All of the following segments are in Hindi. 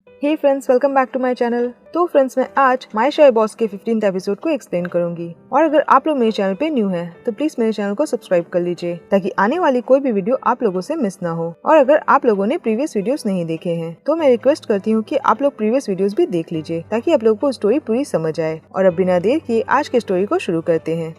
Hey friends, welcome back to my channel. तो फ्रेंड्स, मैं आज माय शाय बॉस के 15th एपिसोड को एक्सप्लेन करूंगी। और अगर आप लोग मेरे चैनल पे न्यू हैं तो प्लीज मेरे चैनल को सब्सक्राइब कर लीजिए ताकि आने वाली कोई भी वीडियो आप लोगों से मिस ना हो। और अगर आप लोगों ने प्रीवियस वीडियोस नहीं देखे हैं तो मैं रिक्वेस्ट करती हूँ कि आप लोग प्रीवियस वीडियोस भी देख लीजिए ताकि आप लोगों को स्टोरी पूरी समझ आए। और अब बिना देर किए आज के स्टोरी को शुरू करते हैं।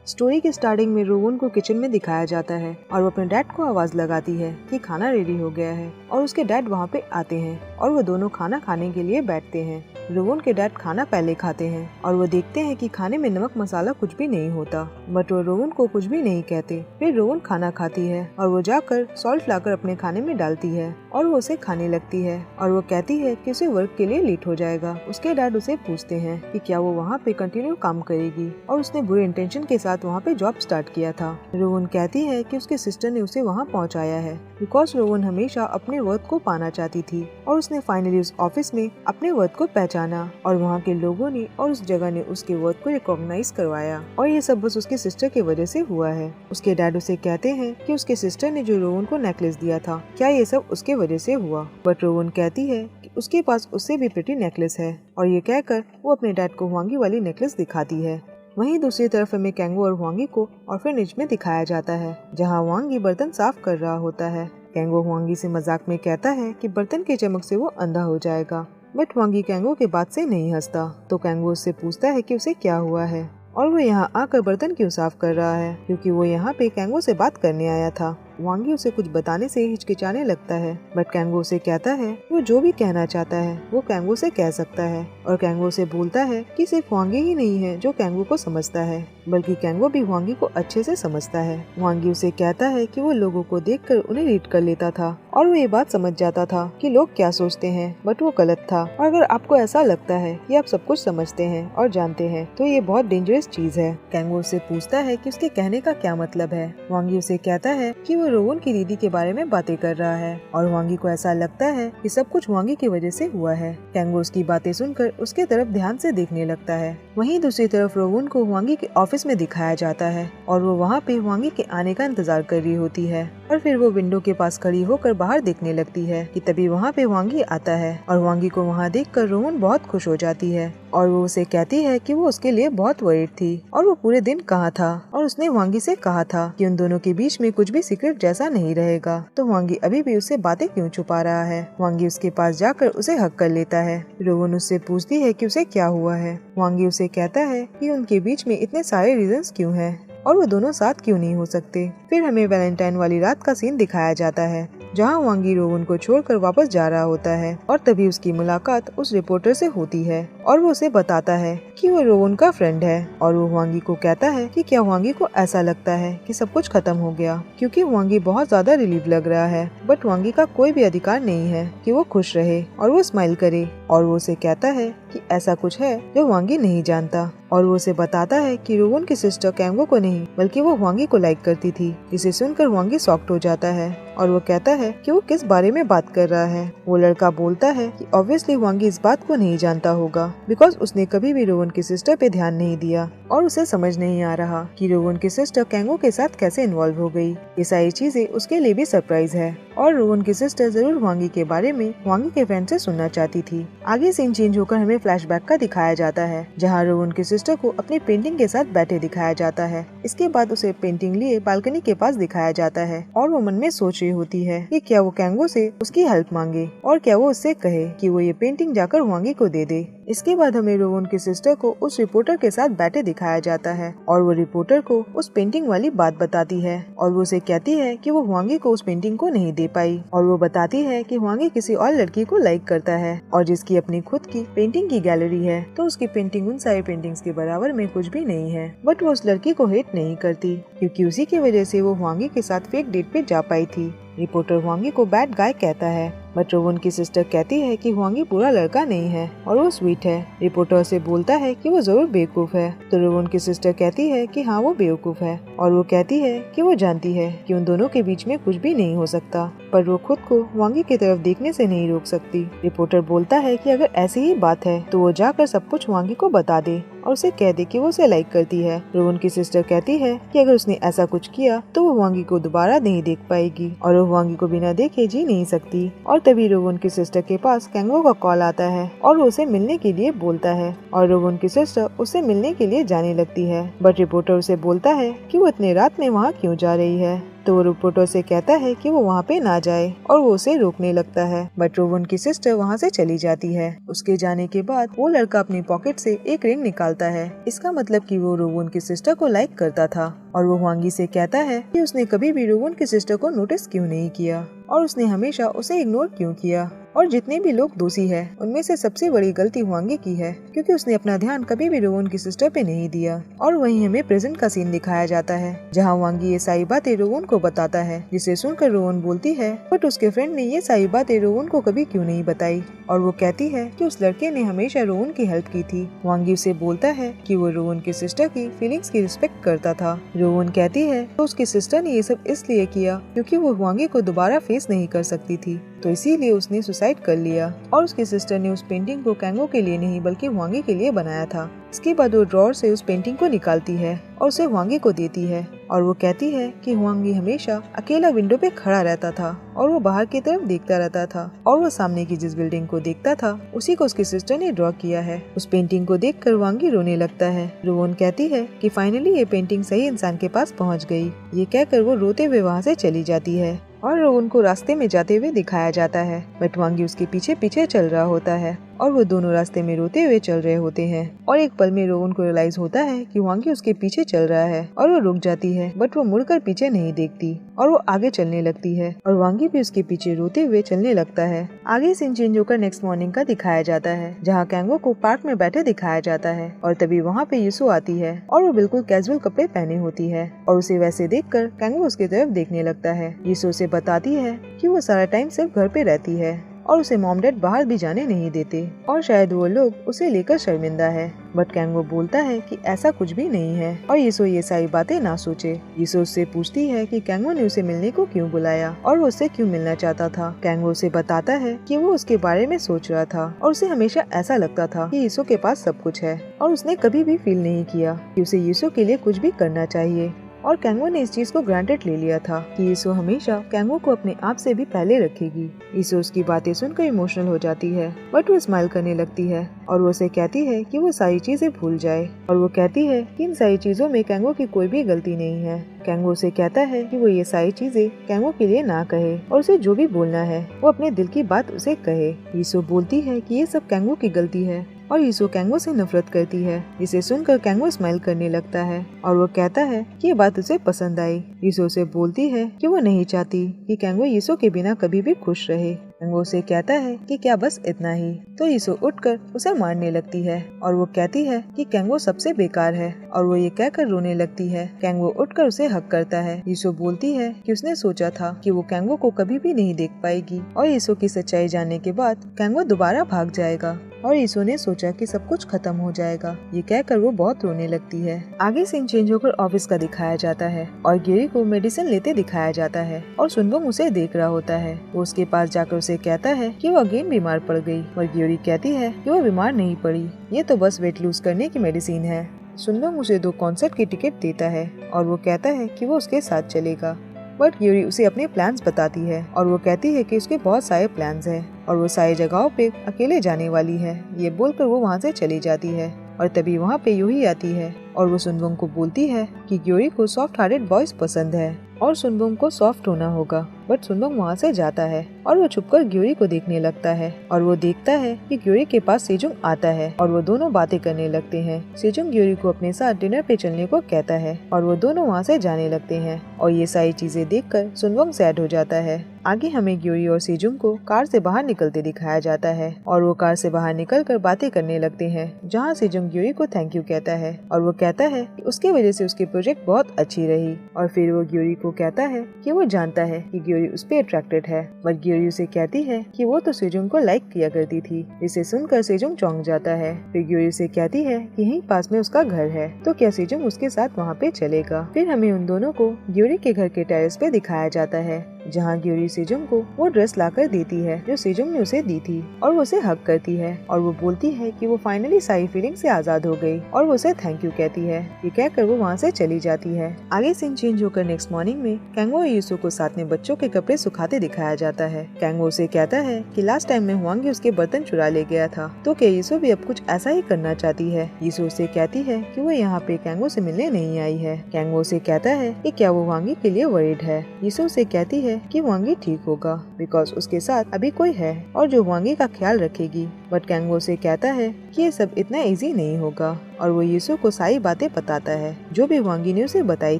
स्टोरी के स्टार्टिंग में रोवन को किचन में दिखाया जाता है और वो अपने डैड को आवाज लगाती है कि खाना रेडी हो गया है। और उसके डैड वहाँ पे आते हैं और वो दोनों खाना खाने के लिए बैठते हैं। रोवन के डैड खाना पहले खाते हैं और वो देखते हैं कि खाने में नमक मसाला कुछ भी नहीं होता, बट वो रोवन को कुछ भी नहीं कहते। फिर रोवन खाना खाती है और वो जाकर सॉल्ट लाकर अपने खाने में डालती है और वो उसे खाने लगती है। और वो कहती है कि उसे वर्क के लिए लेट हो जाएगा। उसके डैड उसे पूछते हैं कि क्या वो वहाँ पे कंटिन्यू काम करेगी और उसने बुरे इंटेंशन के साथ वहाँ पे जॉब स्टार्ट किया था। रोवन कहती है कि उसके सिस्टर ने उसे वहाँ पहुँचाया है बिकॉज रोवन हमेशा अपने वर्थ को पाना चाहती थी। और उसने फाइनली उस ऑफिस में अपने वर्थ को पहचाना और वहाँ के लोगों ने और उस जगह ने उसके वर्थ को रिकॉग्नाइज करवाया। और ये सब बस उसके सिस्टर की वजह से हुआ है। उसके डैड उसे कहते हैं कि उसके सिस्टर ने जो रोवन को नेकलेस दिया था, क्या ये सब उसके वजह से हुआ? बट रोवन कहती है कि उसके पास उससे भी प्रिटी नेकलेस है। और ये कहकर वो अपने डैड को हुआंगी वाली नेकलेस दिखाती है। वहीं दूसरी तरफ हमें कैंगो और हुआंगी को ऑर्फनेज में दिखाया जाता है, जहां हुआंगी बर्तन साफ कर रहा होता है। कैंगो हुआंगी से मजाक में कहता है कि बर्तन के चमक से वो अंधा हो जाएगा, बट हुआंगी कैंगो के बात से नहीं हंसता। तो कैंगो उससे पूछता है कि उसे क्या हुआ है और वो यहाँ आकर बर्तन क्यों साफ कर रहा है, क्योंकि वो यहाँ पे कैंगो से बात करने आया था। हुआंगी उसे कुछ बताने से हिचकिचाने लगता है, बट कैंगो उसे कहता है वो जो भी कहना चाहता है वो कैंगो से कह सकता है। और कैंगो से बोलता है कि सिर्फ हुआंगी ही नहीं है जो कैंगो को समझता है, बल्कि कैंगो भी हुआंगी को अच्छे से समझता है। हुआंगी उसे कहता है कि वो लोगों को देखकर उन्हें रीड कर लेता था और वो ये बात समझ जाता था कि लोग क्या सोचते हैं, बट वो गलत था। और अगर आपको ऐसा लगता है कि आप सब कुछ समझते हैं और जानते हैं तो ये बहुत डेंजरस चीज है। कैंगो उससे पूछता है कि उसके कहने का क्या मतलब है। हुआंगी उसे कहता है कि वो रोवन की दीदी के बारे में बातें कर रहा है और हुआंगी को ऐसा लगता है कि सब कुछ हुआंगी की वजह से हुआ है। कैंगो उसकी बातें सुनकर उसके तरफ ध्यान से देखने लगता है। वहीं दूसरी तरफ रोवन को हुआंगी के ऑफिस में दिखाया जाता है और वो वहाँ पे हुआंगी के आने का इंतजार कर रही होती है। और फिर वो विंडो के पास खड़ी होकर बाहर देखने लगती है कि तभी वहाँ पे हुआंगी आता है। और हुआंगी को वहाँ देखकर रोवन बहुत खुश हो जाती है और वो उसे कहती है कि वो उसके लिए बहुत वरीड थी और वो पूरे दिन कहाँ था। और उसने हुआंगी से कहा था कि उन दोनों के बीच में कुछ भी सीक्रेट जैसा नहीं रहेगा, तो हुआंगी अभी भी उससे बातें क्यों छुपा रहा है। हुआंगी उसके पास जाकर उसे हक कर लेता है। रोवन उससे पूछती है कि उसे क्या हुआ है। हुआंगी उसे कहता है कि उनके बीच में इतने सारे रीजंस क्यों हैं और वो दोनों साथ क्यों नहीं हो सकते। फिर हमें वैलेंटाइन वाली रात का सीन दिखाया जाता है, जहाँ हुआंगी रोवन को छोड़कर वापस जा रहा होता है और तभी उसकी मुलाकात उस रिपोर्टर से होती है और वो उसे बताता है कि वो रोवन का फ्रेंड है। और वो हुआंगी को कहता है कि क्या हुआंगी को ऐसा लगता है कि सब कुछ खत्म हो गया, क्योंकि हुआंगी बहुत ज्यादा रिलीव लग रहा है, बट हुआंगी का कोई भी अधिकार नहीं है कि वो खुश रहे और वो स्माइल करे। और वो उसे कहता है कि ऐसा कुछ है जो हुआंगी नहीं जानता। और वो उसे बताता है कि रोवन की सिस्टर कैंगो को नहीं बल्कि वो हुआंगी को लाइक करती थी, जिसे सुनकर हुआंगी शॉक्ड हो जाता है और वो कहता है कि वो किस बारे में बात कर रहा है। वो लड़का बोलता है कि ऑब्वियसली हुआंगी इस बात को नहीं जानता होगा बिकॉज उसने कभी भी रोवन की सिस्टर पे ध्यान नहीं दिया और उसे समझ नहीं आ रहा कि रोवन की सिस्टर कैंगो के साथ कैसे इन्वॉल्व हो गई। ये सारी चीजें उसके लिए भी सरप्राइज है और रोवन की सिस्टर जरूर हुआंगी के बारे में हुआंगी के फ्रेंड से सुनना चाहती थी। आगे सीन चेंज होकर हमें फ्लैशबैक का दिखाया जाता है, जहाँ रोवन की सिस्टर को अपनी पेंटिंग के साथ बैठे दिखाया जाता है। इसके बाद उसे पेंटिंग लिए बालकनी के पास दिखाया जाता है और वो मन में सोच रही होती है कि क्या वो कैंगो से उसकी हेल्प मांगे और क्या वो उससे कहे कि वो ये पेंटिंग जाकर हुआंगी को दे दे। इसके बाद हमें रोवन की सिस्टर को उस रिपोर्टर के साथ बैठे दिखाया जाता है और वो रिपोर्टर को उस पेंटिंग वाली बात बताती है और वो उसे कहती है कि वो हुआंगी को उस पेंटिंग को नहीं दे पाई। और वो बताती है कि हुआंगी किसी और लड़की को लाइक करता है और जिसकी अपनी खुद की पेंटिंग की गैलरी है, तो उसकी पेंटिंग उन सारी पेंटिंग्स के बराबर में कुछ भी नहीं है। बट वो उस लड़की को हेट नहीं करती क्योंकि उसी की वजह से वो हुआंगी के साथ फेक डेट पे जा पाई थी। रिपोर्टर हुआंगी को बैड गाय कहता है, बट रोवन की सिस्टर कहती है कि हुआंगी बुरा लड़का नहीं है और वो स्वीट है। रिपोर्टर से बोलता है कि वो जरूर बेवकूफ है, तो रोवन की सिस्टर कहती है कि हाँ वो बेवकूफ है और वो कहती है कि वो जानती है कि उन दोनों के बीच में कुछ भी नहीं हो सकता, पर वो खुद को हुआंगी की तरफ देखने से नहीं रोक सकती। रिपोर्टर बोलता है कि अगर ऐसी ही बात है तो वो जाकर सब कुछ हुआंगी को बता दे और उसे कह दे कि वो उसे लाइक करती है। रोवन की सिस्टर कहती है कि अगर उसने ऐसा कुछ किया तो वो हुआंगी को दोबारा नहीं देख पाएगी और वो हुआंगी को बिना देखे जी नहीं सकती। और तभी रोवन की सिस्टर के पास कैंगो का कॉल आता है और वो उसे मिलने के लिए बोलता है और रोवन की सिस्टर उसे मिलने के लिए जाने लगती है। बट रिपोर्टर उसे बोलता है कि वो इतने रात में वहाँ क्यों जा रही है। तो वो रिपोर्टर से कहता है कि वो वहाँ पे ना जाए और वो उसे रोकने लगता है। बट रोवन की सिस्टर वहाँ से चली जाती है। उसके जाने के बाद वो लड़का अपनी पॉकेट से एक रिंग निकालता है। इसका मतलब कि वो रोवन की सिस्टर को लाइक करता था और वो हुआंगी से कहता है कि उसने कभी भी रोवन की सिस्टर को नोटिस क्यों नहीं किया और उसने हमेशा उसे इग्नोर क्यों किया। और जितने भी लोग दोषी है उनमें से सबसे बड़ी गलती हुआंगी की है क्योंकि उसने अपना ध्यान कभी भी रोवन की सिस्टर पे नहीं दिया। और वहीं हमें प्रेजेंट का सीन दिखाया जाता है जहाँ हुआंगी ये सारी बातें रोवन को बताता है, जिसे सुनकर रोवन बोलती है बट उसके फ्रेंड ने ये सारी बातें रोवन को कभी क्यों नहीं बताई। और वो कहती है कि उस लड़के ने हमेशा रोवन की हेल्प की थी। हुआंगी उसे बोलता है कि वो रोवन की सिस्टर की फीलिंग्स की रिस्पेक्ट करता था। रोवन कहती है तो उसकी सिस्टर ने ये सब इसलिए किया क्योंकि वो हुआंगी को दोबारा फेस नहीं कर सकती थी, तो इसीलिए उसने सुसाइड कर लिया। और उसकी सिस्टर ने उस पेंटिंग को कैंगो के लिए नहीं बल्कि हुआंगी के लिए बनाया था। इसके बाद वो ड्रॉअर से उस पेंटिंग को निकालती है और उसे हुआंगी को देती है और वो कहती है कि हुआंगी हमेशा अकेला विंडो पे खड़ा रहता था और वो बाहर की तरफ देखता रहता था और वो सामने की जिस बिल्डिंग को देखता था उसी को उसकी सिस्टर ने ड्रॉ किया है। उस पेंटिंग को देखकर हुआंगी रोने लगता है। रोवन कहती है कि फाइनली ये पेंटिंग सही इंसान के पास पहुंच गई। ये कहकर वो रोते हुए वहाँ से चली जाती है और रोवन को रास्ते में जाते हुए दिखाया जाता है। बट हुआंगी उसके पीछे पीछे चल रहा होता है और वो दोनों रास्ते में रोते हुए चल रहे होते हैं। और एक पल में रोवन को रियलाइज होता है कि हुआंगी उसके पीछे चल रहा है और वो रुक जाती है बट वो मुड़कर पीछे नहीं देखती और वो आगे चलने लगती है और हुआंगी भी उसके पीछे रोते हुए चलने लगता है। आगे सीन चेंज होकर नेक्स्ट मॉर्निंग का दिखाया जाता है जहाँ कैंगो को पार्क में बैठे दिखाया जाता है और तभी वहाँ पे यूसो आती है और वो बिल्कुल कैजुअल कपड़े पहने होती है और उसे वैसे देखकर कैंगो उसकी तरफ देखने लगता है। यूसो उसे बताती है कि वो सारा टाइम सिर्फ घर पे रहती है और उसे मॉम डैड बाहर भी जाने नहीं देते और शायद वो लोग उसे लेकर शर्मिंदा है। बट कैंगो बोलता है कि ऐसा कुछ भी नहीं है और यीशो ये सारी बातें ना सोचे। यीशो उससे पूछती है कि कैंगो ने उसे मिलने को क्यों बुलाया और वो उससे क्यों मिलना चाहता था। कैंगो उसे बताता है कि वो उसके बारे में सोच रहा था और उसे हमेशा ऐसा लगता था कि यीशो के पास सब कुछ है और उसने कभी भी फील नहीं किया कि उसे यीशो के लिए कुछ भी करना चाहिए। और कैंगो ने इस चीज को ग्रांटेड ले लिया था कि यीशो हमेशा कैंगो को अपने आप से भी पहले रखेगी। यीशो उसकी बातें सुनकर इमोशनल हो जाती है बट वो स्माइल करने लगती है और वो उसे कहती है कि वो सारी चीजें भूल जाए और वो कहती है कि इन सारी चीजों में कैंगो की कोई भी गलती नहीं है। कैंगो उसे कहता है कि वो ये सारी चीजें कैंगो के लिए ना कहे और उसे जो भी बोलना है वो अपने दिल की बात उसे कहे। यीशो बोलती है कि ये सब कैंगो की गलती है और यीशो कैंगो से नफरत करती है, जिसे सुनकर कैंगो स्माइल करने लगता है और वो कहता है कि ये बात उसे पसंद आई। यीशो उसे बोलती है कि वो नहीं चाहती कि कैंगो यीशो के बिना कभी भी खुश रहे। कैंगो उसे कहता है कि क्या बस इतना ही, तो यीशो उठकर उसे मारने लगती है और वो कहती है कि कैंगो सबसे बेकार है और वो ये कहकर रोने लगती है। कैंगो उठकर उसे हक करता है। यीशो बोलती है कि उसने सोचा था कि वो कैंगो को कभी भी नहीं देख पाएगी और यीशो की सच्चाई जानने के बाद कैंगो दोबारा भाग जाएगा और यीशु ने सोचा कि सब कुछ खत्म हो जाएगा। ये कहकर वो बहुत रोने लगती है। आगे सीन चेंज होकर ऑफिस का दिखाया जाता है और गिरी को मेडिसिन लेते दिखाया जाता है और सुनबोंग उसे देख रहा होता है। वो उसके पास जाकर उसे कहता है कि वो अगेन बीमार पड़ गई और गिरी कहती है कि वो बीमार नहीं पड़ी, ये तो बस वेट लूज करने की मेडिसिन है। सुनबोंग उसे 2 कॉन्सर्ट की टिकट देता है और वो कहता है कि वो उसके साथ चलेगा। बट गिरी उसे अपने प्लान्स बताती है और वो कहती है कि उसके बहुत सारे प्लान्स हैं और वो सारी जगहों पे अकेले जाने वाली है। ये बोलकर वो वहाँ से चली जाती है और तभी वहाँ पे यूही आती है और वो सुनबोंग को बोलती है कि ग्योरी को सॉफ्ट हार्टेड बॉयज पसंद है और सुनबोंग को सॉफ्ट होना होगा। बट सुनबोंग वहाँ से जाता है और वो छुपकर ग्योरी को देखने लगता है और वो देखता है कि ग्योरी के पास सेजुंग आता है और वो दोनों बातें करने लगते हैं। सेजुंग ग्योरी को अपने साथ डिनर पे चलने को कहता है और वो दोनों वहाँ से जाने लगते हैं और ये सारी चीजें देखकर सुनबोंग सैड हो जाता है। आगे हमें ग्योरी और सेजुंग को कार से बाहर निकलते दिखाया जाता है और वो कार से बाहर निकलकर बातें करने लगते हैं, जहाँ सेजुंग ग्योरी को थैंक यू कहता है और वो कहता है कि उसके वजह से उसकी प्रोजेक्ट बहुत अच्छी रही। और फिर वो ग्योरी को कहता है कि वो जानता है कि ग्योरी उस पे अट्रैक्टेड है, बट ग्योरी उसे कहती है कि वो तो सेजुंग को लाइक किया करती थी, जिसे सुनकर सेजुंग चौंक जाता है। फिर ग्योरी उसे कहती है कि यहीं पास में उसका घर है, तो क्या सेजुंग उसके साथ वहाँ पे चलेगा। फिर हमें उन दोनों को ग्योरी के घर के टेरेस पे दिखाया जाता है। जहाँ ग्योरी सेजोंग को वो ड्रेस लाकर देती है जो सेजोंग ने उसे दी थी, और वो उसे हग करती है और वो बोलती है कि वो फाइनली सारी फीलिंग से आजाद हो गई, और वो उसे थैंक यू कहती है। ये कहकर वो वहाँ से चली जाती है। आगे सीन चेंज होकर नेक्स्ट मॉर्निंग में कैंगो और यीशु को साथ में बच्चों के कपड़े सुखाते दिखाया जाता है। कैंगो उसे कहता है कि लास्ट टाइम में हुआंगी उसके बर्तन चुरा ले गया था, तो क्या यीशु भी अब कुछ ऐसा ही करना चाहती है। यीशु उसे कहती है कि वो यहाँ पे कैंगो से मिलने नहीं आई है। कैंगो उसे कहता है कि क्या वो हुआंगी के लिए वरीड है। यीशु उसे कहती है कि हुआंगी ठीक होगा बिकॉज उसके साथ अभी कोई है और जो हुआंगी का ख्याल रखेगी। बट कैंगो उसे कहता है कि ये सब इतना इजी नहीं होगा, और वो यीशु को सारी बातें बताता है जो भी हुआंगी ने उसे बताई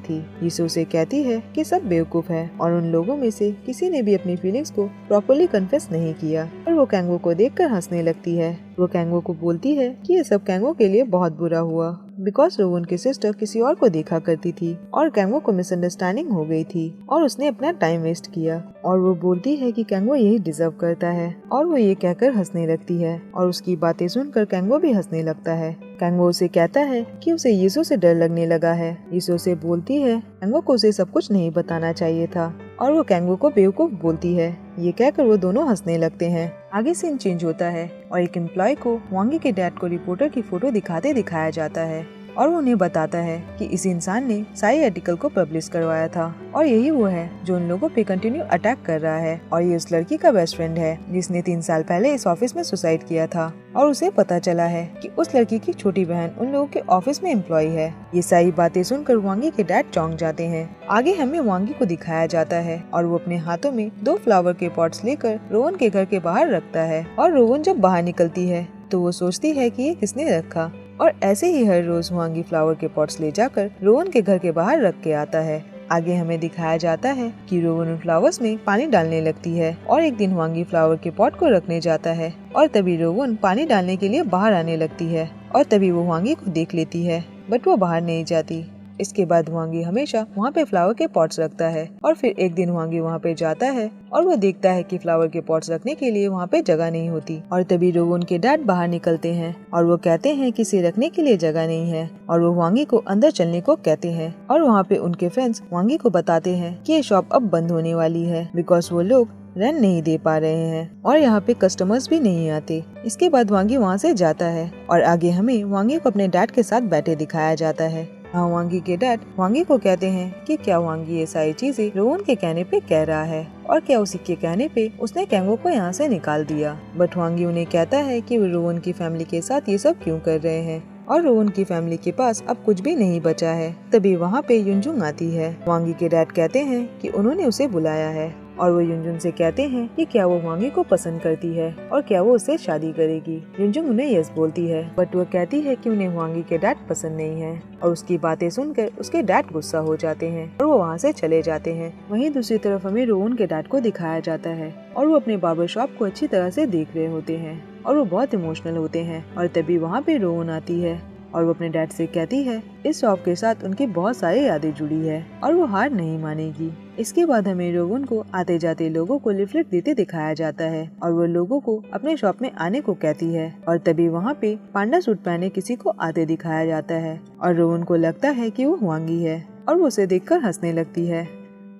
थी। यीशु उसे कहती है कि सब बेवकूफ है और उन लोगों में से किसी ने भी अपनी फीलिंग्स को प्रॉपर्ली कन्फेस नहीं किया, और वो कैंगो को देखकर हंसने लगती है। वो कैंगो को बोलती है कि ये सब कैंगो के लिए बहुत बुरा हुआ बिकॉज रोवन की सिस्टर किसी और को देखा करती थी और कैंगो को मिसअंडरस्टैंडिंग हो गई थी और उसने अपना टाइम वेस्ट किया। और वो बोलती है कि कैंगो यही डिजर्व करता है, और वो ये कहकर हंसने लगती है और उसकी बातें सुनकर कैंगो भी हंसने लगता है। कैंगो उसे कहता है कि उसे यीशु से डर लगने लगा है। यीशु उसे बोलती है कैंगो को उसे सब कुछ नहीं बताना चाहिए था, और वो कैंगो को बेवकूफ बोलती है। ये कहकर वो दोनों हंसने लगते हैं। आगे सीन चेंज होता है और एक एम्प्लॉय को हुआंगी के डैड को रिपोर्टर की फोटो दिखाते दिखाया जाता है, और वो उन्हें बताता है कि इस इंसान ने सारी आर्टिकल को पब्लिश करवाया था और यही वो है जो उन लोगों पे कंटिन्यू अटैक कर रहा है, और ये उस लड़की का बेस्ट फ्रेंड है जिसने 3 साल पहले इस ऑफिस में सुसाइड किया था, और उसे पता चला है कि उस लड़की की छोटी बहन उन लोगों के ऑफिस में एम्प्लॉय है। ये सारी बातें सुनकर हुआंगी के डैड चौंक जाते हैं। आगे हमें हुआंगी को दिखाया जाता है और वो अपने हाथों में 2 फ्लावर के पॉट्स लेकर रोहन के घर के बाहर रखता है, और रोहन जब बाहर निकलती है तो वो सोचती है कि ये किसने रखा, और ऐसे ही हर रोज हुआंगी फ्लावर के पॉट्स ले जाकर रोहन के घर के बाहर रख के आता है। आगे हमें दिखाया जाता है कि रोहन उन फ्लावर्स में पानी डालने लगती है, और एक दिन हुआंगी फ्लावर के पॉट को रखने जाता है और तभी रोहन पानी डालने के लिए बाहर आने लगती है, और तभी वो हुआंगी को देख लेती है बट वो बाहर नहीं जाती। इसके बाद हुआंगी हमेशा वहाँ पे फ्लावर के पॉट्स रखता है, और फिर एक दिन हुआंगी वहाँ पे जाता है और वो देखता है कि फ्लावर के पॉट्स रखने के लिए वहाँ पे जगह नहीं होती, और तभी रोहन के डैड बाहर निकलते हैं और वो कहते हैं कि इसे रखने के लिए जगह नहीं है, और वो हुआंगी को अंदर चलने को कहते हैं। और वहाँ पे उनके फ्रेंड्स हुआंगी को बताते हैं कि ये शॉप अब बंद होने वाली है बिकॉज वो लोग रेंट नहीं दे पा रहे हैं और यहाँ पे कस्टमर्स भी नहीं आते। इसके बाद हुआंगी वहाँ से जाता है और आगे हमें हुआंगी को अपने डैड के साथ बैठे दिखाया जाता है। हुआंगी के डैड हुआंगी को कहते हैं कि क्या हुआंगी ये सारी चीजें रोहन के कहने पे कह रहा है, और क्या उसी के कहने पे उसने कैंगो को यहाँ से निकाल दिया। बट हुआंगी उन्हें कहता है कि वो रोहन की फैमिली के साथ ये सब क्यों कर रहे हैं, और रोहन की फैमिली के पास अब कुछ भी नहीं बचा है। तभी वहाँ पे युनजुंग आती है। हुआंगी के डैड कहते हैं कि उन्होंने उसे बुलाया है, और वो युनजुंग से कहते हैं कि क्या वो हुआंगी को पसंद करती है और क्या वो उससे शादी करेगी। युनजुंग उन्हें यस बोलती है, बट वो कहती है कि उन्हें हुआंगी के डैड पसंद नहीं है, और उसकी बातें सुनकर उसके डैड गुस्सा हो जाते हैं और वो वहाँ से चले जाते हैं। वहीं दूसरी तरफ हमें रोहन के डैड को दिखाया जाता है और वो अपने बार्बर शॉप को अच्छी तरह से देख रहे होते हैं और वो बहुत इमोशनल होते हैं, और तभी वहाँ पे रोहन आती है और वो अपने डैड से कहती है इस शॉप के साथ उनकी बहुत सारी यादें जुड़ी है और वो हार नहीं मानेगी। इसके बाद हमें रोहन को आते जाते लोगों को लिफलेट देते दिखाया जाता है और वो लोगों को अपने शॉप में आने को कहती है, और तभी वहाँ पे पांडा सूट पहने किसी को आते दिखाया जाता है और रोहन को लगता है कि वो हुआंगी है और वो उसे देखकर हंसने लगती है।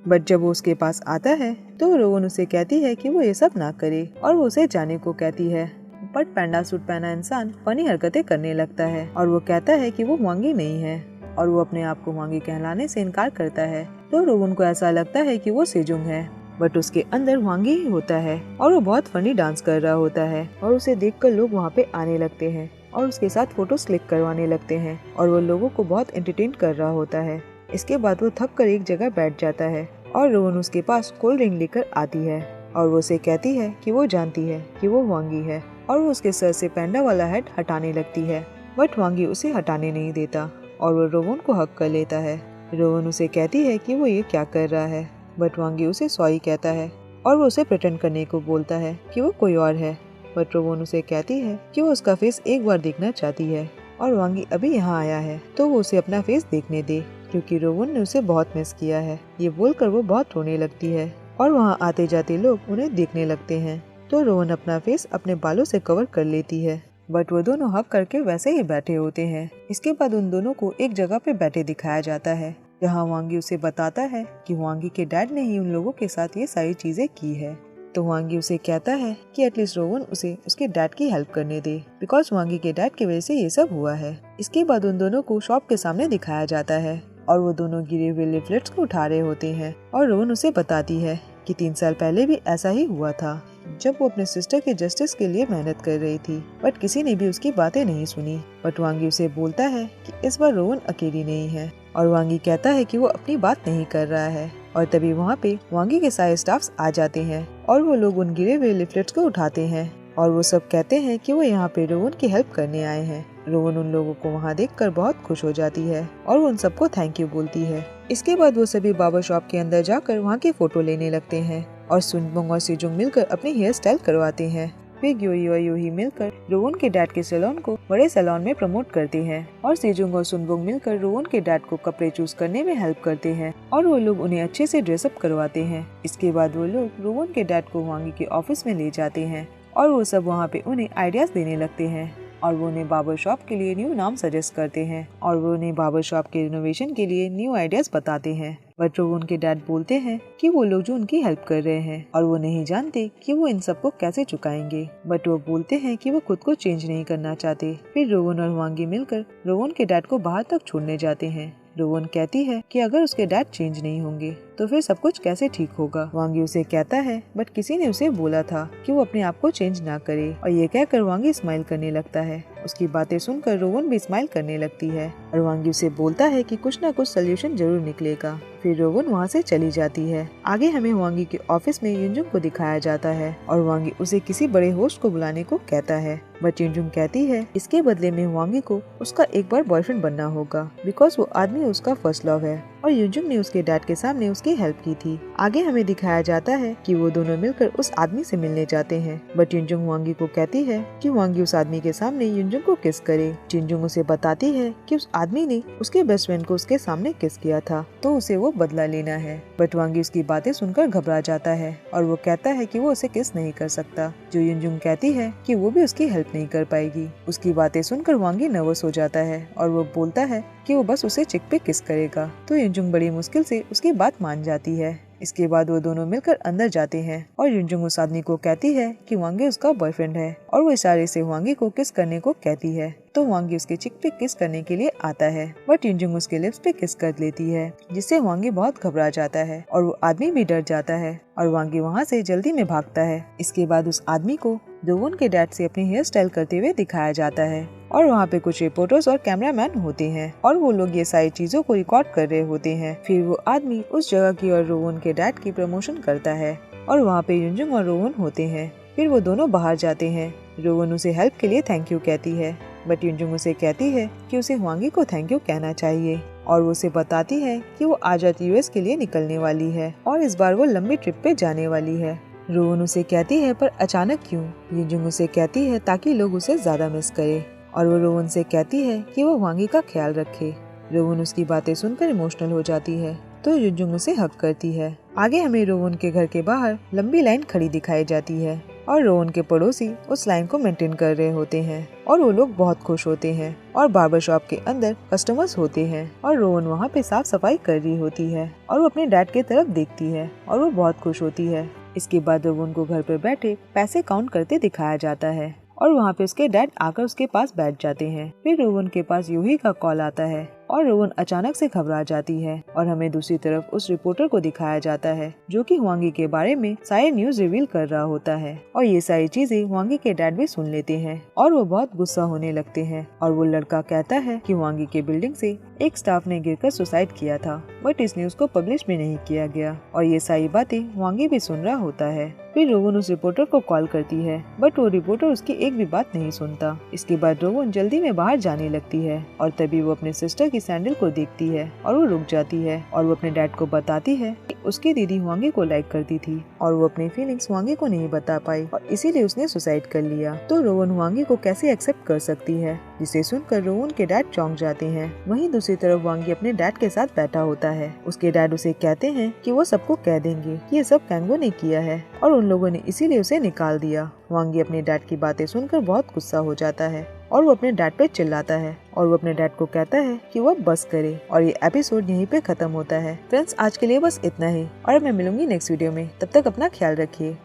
बट जब वो उसके पास आता है तो रोहन उसे कहती है कि वो ये सब ना करे और वो उसे जाने को कहती है। बट पैंडा सूट पहना इंसान फनी हरकतें करने लगता है और वो कहता है कि वो हुआंगी नहीं है और वो अपने आप को हुआंगी कहलाने से इनकार करता है। तो रोहन को ऐसा लगता है कि वो सेजुंग है, बट उसके अंदर हुआंगी ही होता है और वो बहुत फनी डांस कर रहा होता है और उसे देखकर लोग वहाँ पे आने लगते हैं और उसके साथ फोटोज क्लिक करवाने लगते हैं और वो लोगों को बहुत एंटरटेन कर रहा होता है। इसके बाद वो थक कर एक जगह बैठ जाता है और रोहन उसके पास कोल्ड ड्रिंक लेकर आती है और वो उसे कहती है कि वो जानती है कि वो हुआंगी है और वो उसके सर से पैंडा वाला हेड हटाने लगती है, बट हुआंगी उसे हटाने नहीं देता और वो रोहन को हक कर लेता है। रोहन उसे कहती है कि वो ये क्या कर रहा है, बट हुआंगी उसे सॉरी कहता है और वो उसे प्रिटेंड करने को बोलता है कि वो कोई और है, बट रोहन उसे कहती है कि वो उसका फेस एक बार देखना चाहती है और हुआंगी अभी यहाँ आया है तो वो उसे अपना फेस देखने दे क्योंकि रोहन ने उसे बहुत मिस किया है। ये बोलकर वो बहुत रोने लगती है और वहाँ आते जाते लोग उन्हें देखने लगते हैं। तो रोहन अपना फेस अपने बालों से कवर कर लेती है, बट वो दोनों हक करके वैसे ही बैठे होते हैं। इसके बाद उन दोनों को एक जगह पे बैठे दिखाया जाता है जहाँ वांगी उसे बताता है कि वांगी के डैड ने ही उन लोगों के साथ ये सारी चीजें की है। तो वांगी उसे कहता है कि एटलीस्ट रोवन उसे उसके डैड की हेल्प करने दे, बिकॉज वांगी के डैड की वजह से ये सब हुआ है। इसके बाद उन दोनों को शॉप के सामने दिखाया जाता है और वो दोनों गिरे हुए लिफलेट्स को उठा रहे होते हैं और रोवन उसे बताती है कि 3 साल पहले भी ऐसा ही हुआ था, जब वो अपने सिस्टर के जस्टिस के लिए मेहनत कर रही थी, बट किसी ने भी उसकी बातें नहीं सुनी। बट वांगी उसे बोलता है कि इस बार रोवन अकेली नहीं है, और वांगी कहता है कि वो अपनी बात नहीं कर रहा है। और तभी वहाँ पे वांगी के सारे स्टाफ्स आ जाते हैं और वो लोग उन गिरे हुए लिफलेट्स को उठाते हैं और वो सब कहते हैं कि वो यहाँ पे रोवन की हेल्प करने आए हैं। रोवन उन लोगों को वहाँ देखकर बहुत खुश हो जाती है और वो उन सबको थैंक यू बोलती है। इसके बाद वो सभी बार्बर शॉप के अंदर जाकर वहाँ की फोटो लेने लगते हैं और सुनबुंग और सीजुंग मिलकर अपनी हेयर स्टाइल करवाते हैं। फिर ग्योई और यूही मिलकर रोवन के डैड के सैलून को बड़े सैलून में प्रमोट करते हैं और सीजुंग और सुनबुंग मिलकर रोवन के डैड को कपड़े चूज करने में हेल्प करते हैं और वो लोग उन्हें अच्छे से ड्रेसअप करवाते हैं। इसके बाद वो लोग रोवन के डैड को वांगी के ऑफिस में ले जाते हैं और वो सब वहाँ पे उन्हें आइडियाज देने लगते हैं और वो उन्हें बार्बर शॉप के लिए न्यू नाम सजेस्ट करते हैं और वो उन्हें बार्बर शॉप के रिनोवेशन के लिए न्यू आइडियाज बताते हैं। बट वो उनके डैड बोलते हैं कि वो लोग जो उनकी हेल्प कर रहे हैं और वो नहीं जानते कि वो इन सबको कैसे चुकाएंगे। बट वो बोलते हैं कि वो खुद को चेंज नहीं करना चाहते। फिर रोवन और वांगी मिलकर रोवन के डैड को बाहर तक छोड़ने जाते हैं। रोवन कहती है कि अगर उसके डैड चेंज नहीं होंगे तो फिर सब कुछ कैसे ठीक होगा। वांगी उसे कहता है बट किसी ने उसे बोला था कि वो अपने आप को चेंज ना करे, और ये कहकर वांगी स्माइल करने लगता है। उसकी बातें सुनकर रोवन भी स्माइल करने लगती है और वांगी उसे बोलता है कि कुछ ना कुछ सोल्यूशन जरूर निकलेगा। फिर रोवन वहाँ से चली जाती है। आगे हमें वांगी के ऑफिस में युनजुंग को दिखाया जाता है और वांगी उसे किसी बड़े होस्ट को बुलाने को कहता है, बट युनजुंग कहती है इसके बदले में वांगी को उसका एक बार बॉयफ्रेंड बनना होगा, बिकॉज वो आदमी उसका फर्स्ट लव है और युनजुंग ने उसके डैड के सामने उसकी हेल्प की थी। आगे हमें दिखाया जाता है कि वो दोनों मिलकर उस आदमी से मिलने जाते हैं, बट युनजुंग वांगी को कहती है कि वांगी उस आदमी के सामने युनजुंग को किस करे। युनजुंग उसे बताती है कि उस आदमी ने उसके बेस्ट फ्रेंड को उसके सामने किस किया था, तो उसे वो बदला लेना है। बट वांगी उसकी बातें सुनकर घबरा जाता है और वो कहता है कि वो उसे किस नहीं कर सकता, जो युनजुंग कहती है कि वो भी उसकी हेल्प नहीं कर पाएगी। उसकी बातें सुनकर वांगी नर्वस हो जाता है और वो बोलता है कि वो बस उसे चिक पे किस करेगा, तो युनजुंग बड़ी मुश्किल से उसकी बात मान जाती है। इसके बाद वो दोनों मिलकर अंदर जाते हैं और युनजुंग उस आदमी को कहती है कि वांगी उसका बॉयफ्रेंड है और वो इशारे से वांगी को किस करने को कहती है, तो वांगी उसके चिक पे किस करने के लिए आता है, बट युनजुंग उसके लिप्स पे किस कर लेती है, जिससे वांगी बहुत घबरा जाता है और वो आदमी भी डर जाता है और वांगी वहाँ से जल्दी में भागता है। इसके बाद उस आदमी को रोवन के डैड से अपनी हेयर स्टाइल करते हुए दिखाया जाता है और वहाँ पे कुछ रिपोर्टर्स और कैमरामैन होते हैं और वो लोग ये सारी चीजों को रिकॉर्ड कर रहे होते हैं। फिर वो आदमी उस जगह की और रोवन के डैड की प्रमोशन करता है और वहाँ पे युनजुंग और रोवन होते हैं। फिर वो दोनों बाहर जाते हैं। रोवन उसे हेल्प के लिए थैंक यू कहती है, बट युनजुंग उसे कहती है कि उसे वांगी को थैंक यू कहना चाहिए और वो उसे बताती है कि वो आज रात यूएस के लिए निकलने वाली है और इस बार वो लंबी ट्रिप पे जाने वाली है। रोवन उसे कहती है पर अचानक क्यों। युनजुंग उसे कहती है ताकि लोग उसे ज्यादा मिस करे और वो रोवन से कहती है कि वो वांगी का ख्याल रखे। रोवन उसकी बातें सुनकर इमोशनल हो जाती है तो युनजुंग उसे हक करती है। आगे हमें रोवन के घर के बाहर लंबी लाइन खड़ी दिखाई जाती है और रोवन के पड़ोसी उस लाइन को मेंटेन कर रहे होते हैं और वो लोग बहुत खुश होते हैं और बार्बर शॉप के अंदर कस्टमर्स होते हैं और रोवन वहाँ पे साफ सफाई कर रही होती है और वो अपने डैड की तरफ देखती है और वो बहुत खुश होती है। इसके बाद रोवन को घर पे बैठे पैसे काउंट करते दिखाया जाता है और वहाँ पे उसके डैड आकर उसके पास बैठ जाते हैं। फिर रोवन के पास यूही का कॉल आता है और रोवन अचानक से घबरा जाती है और हमें दूसरी तरफ उस रिपोर्टर को दिखाया जाता है जो कि वांगी के बारे में सारे न्यूज रिवील कर रहा होता है और ये सारी चीजें वांगी के डैड भी सुन लेते हैं और वो बहुत गुस्सा होने लगते हैं और वो लड़का कहता है कि वांगी के बिल्डिंग से एक स्टाफ ने गिरकर सुसाइड किया था, बट इस न्यूज को पब्लिश भी नहीं किया गया और ये सारी बातें वांगी भी सुन रहा होता है। फिर रोवन उस रिपोर्टर को कॉल करती है बट वो रिपोर्टर उसकी एक भी बात नहीं सुनता। इसके बाद रोवन जल्दी में बाहर जाने लगती है और तभी वो अपने सिस्टर की सैंडल को देखती है और वो रुक जाती है और वो अपने डैड को बताती है कि उसकी दीदी वांगी को लाइक करती थी और वो अपनी फीलिंग्स वांगी को नहीं बता पाई और इसीलिए उसने सुसाइड कर लिया। तो रोवन वांगी को कैसे एक्सेप्ट कर सकती है, जिसे सुनकर रोवन के डैड चौंक जाते हैं। वहीं दूसरी तरफ वांगी अपने डैड के साथ बैठा होता है। उसके डैड उसे कहते हैं कि वो सबको कह देंगे कि ये सब कैंगो ने किया है और उन लोगों ने इसीलिए उसे निकाल दिया। वांगी अपने डैड की बातें सुनकर बहुत गुस्सा हो जाता है और वो अपने डैड पे चिल्लाता है और वो अपने डैड को कहता है कि वो बस करे और ये एपिसोड यहीं पे खत्म होता है। फ्रेंड्स, आज के लिए बस इतना ही और मैं मिलूंगी नेक्स्ट वीडियो में। तब तक अपना ख्याल रखिए।